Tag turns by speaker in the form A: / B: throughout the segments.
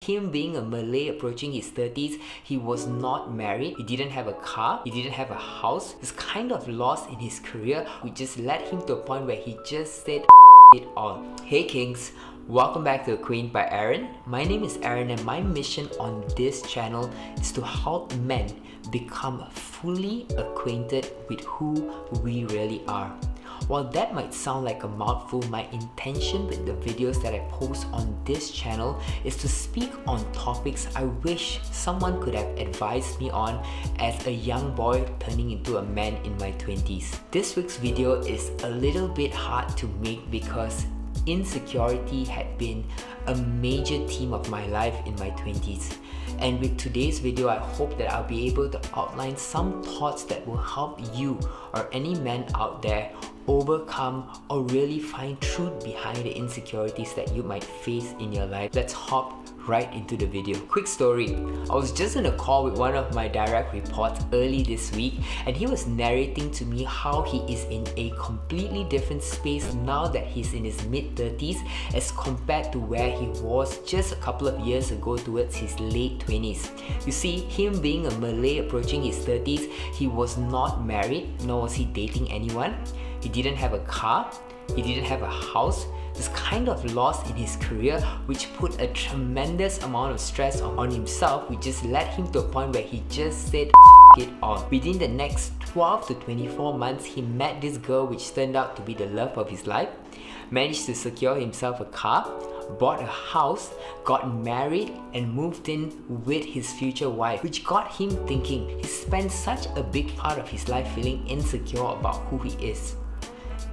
A: him being a Malay approaching his 30s, he was not married, he didn't have a car, he didn't have a house, he was kind of lost in his career, which just led him to a point where he just said it all. Hey Kings, welcome back to Acquainted by Aaron. My name is Aaron and my mission on this channel is to help men become fully acquainted with who we really are. While that might sound like a mouthful, my intention with the videos that I post on this channel is to speak on topics I wish someone could have advised me on as a young boy turning into a man in my 20s. This week's video is a little bit hard to make because insecurity had been a major theme of my life in my 20s. And with today's video, I hope that I'll be able to outline some thoughts that will help you or any man out there overcome or really find truth behind the insecurities that you might face in your life. Let's hop right into the video. Quick story. I was just on a call with one of my direct reports early this week and he was narrating to me how he is in a completely different space now that he's in his mid-30s as compared to where he was just a couple of years ago towards his late 20s. You see, him being a Malay approaching his 30s, he was not married, nor was he dating anyone. He didn't have a car, he didn't have a house, was kind of lost in his career, which put a tremendous amount of stress on himself, which just led him to a point where he just said it all. Within the next 12 to 24 months, he met this girl which turned out to be the love of his life, managed to secure himself a car, bought a house, got married and moved in with his future wife, which got him thinking. He spent such a big part of his life feeling insecure about who he is.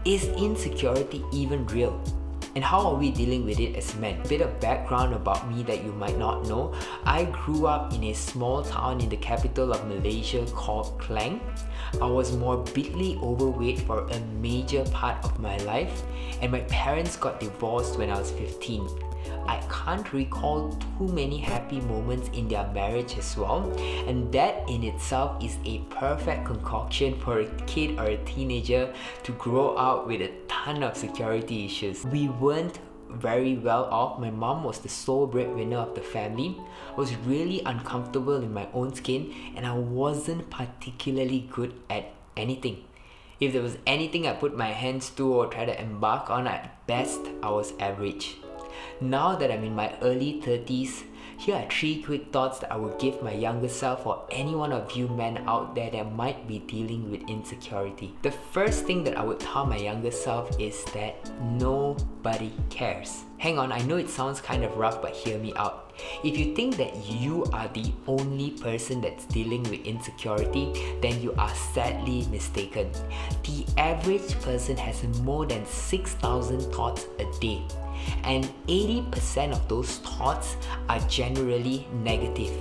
A: Is insecurity even real? And how are we dealing with it as men? A bit of background about me that you might not know. I grew up in a small town in the capital of Malaysia called Klang. I was morbidly overweight for a major part of my life and my parents got divorced when I was 15. I can't recall too many happy moments in their marriage as well, and that in itself is a perfect concoction for a kid or a teenager to grow up with a ton of security issues. We weren't very well off. My mom was the sole breadwinner of the family. I was really uncomfortable in my own skin and I wasn't particularly good at anything. If there was anything I put my hands to or try to embark on, at best I was average. Now that I'm in my early 30s, here are 3 quick thoughts that I would give my younger self or any one of you men out there that might be dealing with insecurity. The first thing that I would tell my younger self is that nobody cares. Hang on, I know it sounds kind of rough, but hear me out. If you think that you are the only person that's dealing with insecurity, then you are sadly mistaken. The average person has more than 6,000 thoughts a day. And 80% of those thoughts are generally negative.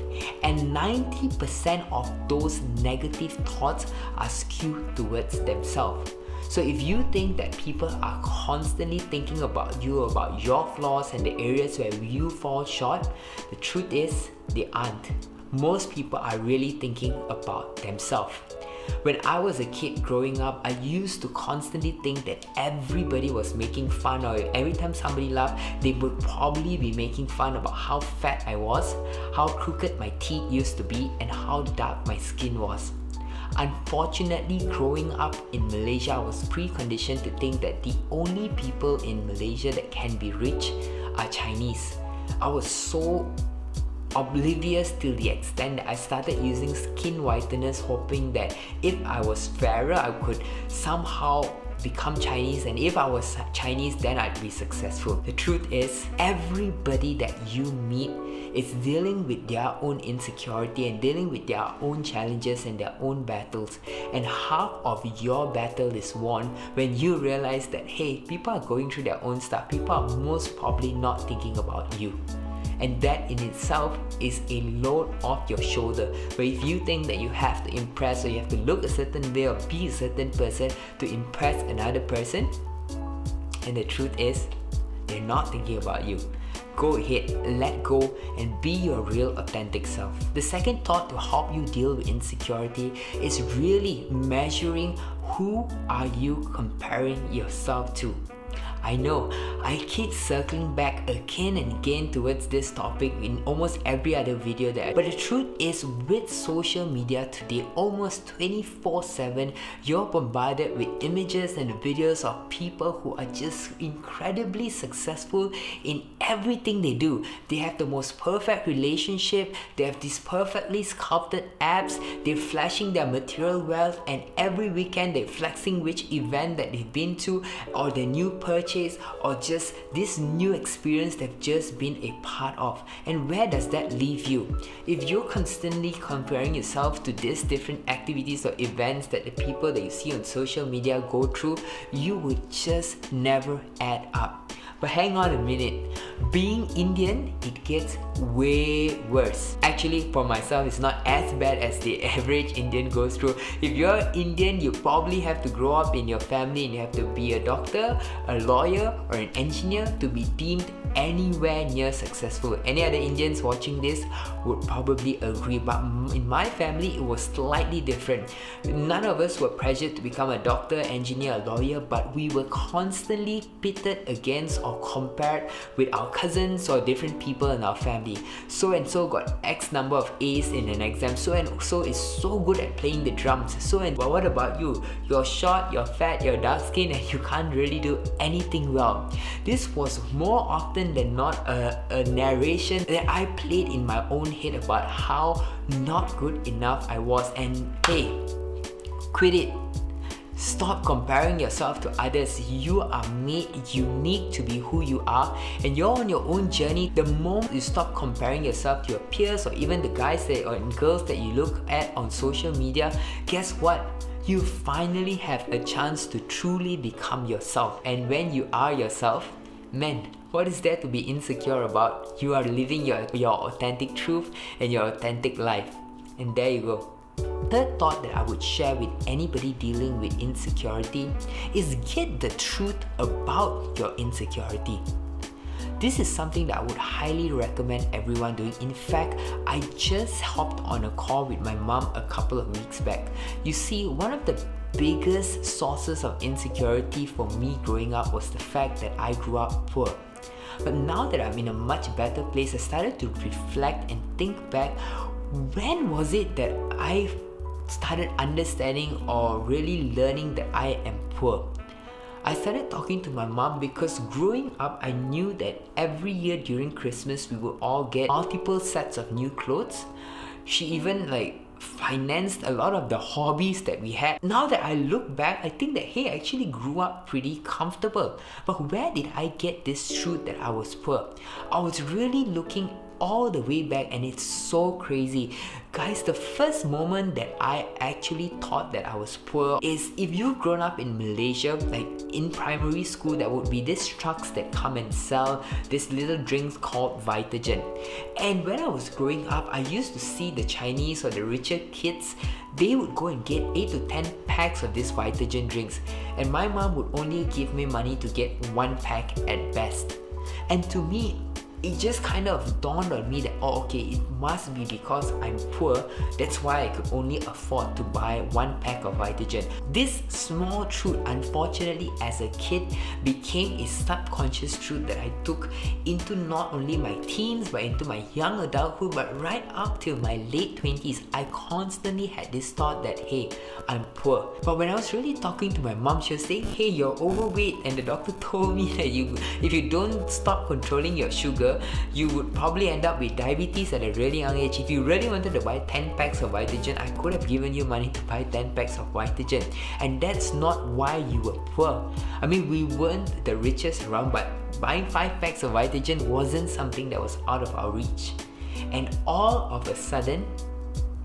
A: And 90% of those negative thoughts are skewed towards themselves. So if you think that people are constantly thinking about you, about your flaws and the areas where you fall short, the truth is they aren't. Most people are really thinking about themselves. When I was a kid growing up, I used to constantly think that everybody was making fun, or every time somebody laughed, they would probably be making fun about how fat I was, how crooked my teeth used to be, and how dark my skin was. Unfortunately, growing up in Malaysia, I was preconditioned to think that the only people in Malaysia that can be rich are Chinese. I was so oblivious till the extent that I started using skin whiteners, hoping that if I was fairer, I could somehow become Chinese, and if I was Chinese, then I'd be successful. The truth is, everybody that you meet is dealing with their own insecurity and dealing with their own challenges and their own battles. And half of your battle is won when you realize that, hey, people are going through their own stuff. People are most probably not thinking about you. And that in itself is a load off your shoulder. But if you think that you have to impress or you have to look a certain way or be a certain person to impress another person, and the truth is, they're not thinking about you. Go ahead, let go, and be your real authentic self. The second thought to help you deal with insecurity is really measuring who are you comparing yourself to. I know I keep circling back again and again towards this topic in almost every other video but the truth is, with social media today, almost 24/7, you're bombarded with images and videos of people who are just incredibly successful in everything they do. They have the most perfect relationship, they have these perfectly sculpted abs, they're flashing their material wealth, and every weekend they're flexing which event that they've been to, or their new purchase, or just this new experience they've just been a part of. And where does that leave you? If you're constantly comparing yourself to these different activities or events that the people that you see on social media go through, you would just never add up. But hang on a minute, being Indian, it gets way worse. Actually, for myself, it's not as bad as the average Indian goes through. If you're Indian, you probably have to grow up in your family and you have to be a doctor, a lawyer, or an engineer to be deemed anywhere near successful. Any other Indians watching this would probably agree, but in my family, it was slightly different. None of us were pressured to become a doctor, engineer, or lawyer, but we were constantly pitted against or compared with our cousins or different people in our family. So and so got X number of A's in an exam. So and so is so good at playing the drums. But what about you? You're short, you're fat, you're dark skinned, and you can't really do anything well. This was more often than not a narration that I played in my own head about how not good enough I was. And hey, quit it. Stop comparing yourself to others. You are made unique to be who you are, and you're on your own journey. The moment you stop comparing yourself to your peers or even the guys or girls that you look at on social media, guess what? You finally have a chance to truly become yourself. And when you are yourself, man, what is there to be insecure about? You are living your authentic truth and your authentic life. And there you go. Third thought that I would share with anybody dealing with insecurity is get the truth about your insecurity. This is something that I would highly recommend everyone doing. In fact, I just hopped on a call with my mom a couple of weeks back. You see, one of the biggest sources of insecurity for me growing up was the fact that I grew up poor. But now that I'm in a much better place, I started to reflect and think back, when was it that I started understanding or really learning that I am poor? I started talking to my mom because growing up, I knew that every year during Christmas, we would all get multiple sets of new clothes. She even financed a lot of the hobbies that we had. Now that I look back, I think that hey, I actually grew up pretty comfortable. But where did I get this truth that I was poor? I was really looking all the way back, and it's so crazy. Guys, the first moment that I actually thought that I was poor is if you've grown up in Malaysia, like in primary school, there would be these trucks that come and sell these little drinks called Vitagen. And when I was growing up, I used to see the Chinese or the richer kids, they would go and get 8 to 10 packs of these Vitagen drinks. And my mom would only give me money to get 1 pack at best. And to me, it just kind of dawned on me that, oh, okay, it must be because I'm poor, that's why I could only afford to buy 1 pack of Vitagen. This small truth, unfortunately, as a kid, became a subconscious truth that I took into not only my teens, but into my young adulthood, but right up till my late 20s, I constantly had this thought that, hey, I'm poor. But when I was really talking to my mom, she was saying, hey, you're overweight, and the doctor told me that if you don't stop controlling your sugar, you would probably end up with diabetes at a really young age. If you really wanted to buy 10 packs of Vitagen, I could have given you money to buy 10 packs of Vitagen. And that's not why you were poor. I mean, we weren't the richest around, but buying 5 packs of Vitagen wasn't something that was out of our reach. And all of a sudden,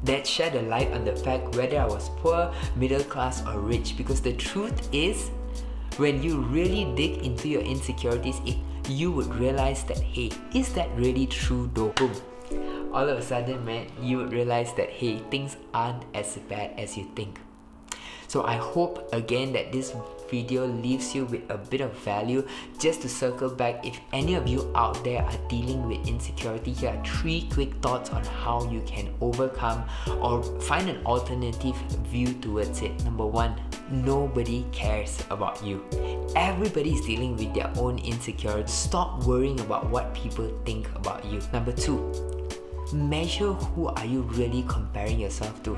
A: that shed a light on the fact whether I was poor, middle class, or rich. Because the truth is, when you really dig into your insecurities, you would realize that, hey, is that really true though? Boom. All of a sudden, man, you would realize that, hey, things aren't as bad as you think. So I hope again that this video leaves you with a bit of value. Just to circle back, if any of you out there are dealing with insecurity, here are 3 quick thoughts on how you can overcome or find an alternative view towards it. Number 1, nobody cares about you. Everybody is dealing with their own insecurities. Stop worrying about what people think about you. Number 2, measure who are you really comparing yourself to.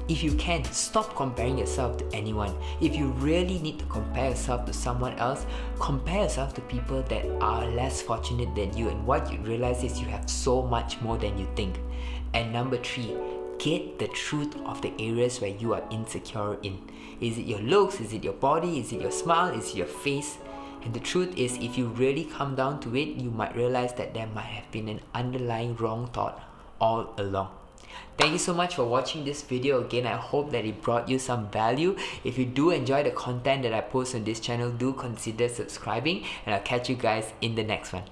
A: If you can, stop comparing yourself to anyone. If you really need to compare yourself to someone else, compare yourself to people that are less fortunate than you, and what you realize is you have so much more than you think. And number 3, get the truth of the areas where you are insecure in. Is it your looks? Is it your body? Is it your smile? Is it your face? And the truth is, if you really come down to it, you might realize that there might have been an underlying wrong thought all along. Thank you so much for watching this video. Again, I hope that it brought you some value. If you do enjoy the content that I post on this channel, do consider subscribing, and I'll catch you guys in the next one.